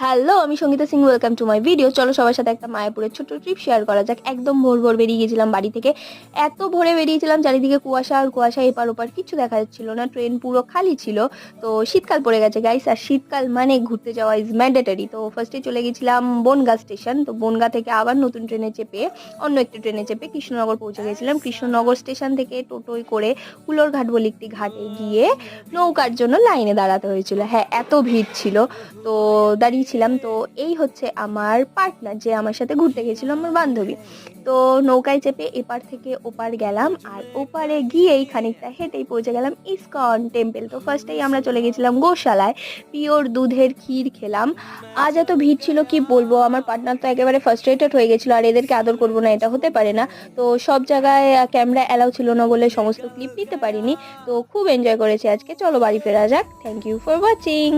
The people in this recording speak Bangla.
হ্যালো, আমি Sangeeta Singh. Welcome to my video. চলো সবার সাথে একটা মায়াপুরের ছোট্ট ট্রিপ শেয়ার করা যাক। একদম ভোর ভোর বেরিয়ে গেছিলাম বাড়ি থেকে। এত ভোরে বেরিয়েছিলাম, চারিদিকে কুয়াশা আর কুয়াশা, এপার ওপার কিছু দেখা যাচ্ছিল না। ট্রেন পুরো খালি ছিল। তো শীতকাল পড়ে গেছে গাইস, আর শীতকাল মানে ঘুরতে যাওয়া ইজ ম্যান্ডেটারি। তো ফার্স্টে চলে গেছিলাম বনগাঁ স্টেশন। তো বনগাঁ থেকে আবার নতুন ট্রেনে চেপে, অন্য একটি ট্রেনে চেপে কৃষ্ণনগর পৌঁছে গেছিলাম। কৃষ্ণনগর স্টেশন থেকে টোটোয় করে হুলোরঘাট বলে একটি ঘাটে গিয়ে নৌকার জন্য লাইনে দাঁড়াতে হয়েছিল। হ্যাঁ, এত ভিড় ছিল। তো দাঁড়িয়েছিলাম। তো এই হচ্ছে আমার পার্টনার, যে আমার সাথে ঘুরতে গেছিল, আমার বান্ধবী। তো নৌকায় চেপে এপার থেকে ওপার গেলাম, আর ওপারে গিয়েই খানিকটা হেঁটেই পৌঁছে গেলাম ইসকন টেম্পল। তো ফার্স্টেই আমরা চলে গেছিলাম গোশালায়, পিওর দুধের ক্ষীর খেলাম। আজ এত ভিড় ছিল কি বলবো, আমার পার্টনার তো একেবারে ফার্স্ট্রেটেড হয়ে গেছিল, আর এদেরকে আদর করবো না এটা হতে পারে না। তো সব জায়গায় ক্যামেরা অ্যালাউ ছিল না বলে সমস্ত ক্লিপ নিতে পারিনি। তো খুব এনজয় করেছি আজকে। চলো বাড়ি ফেরা যাক। Thank you for watching.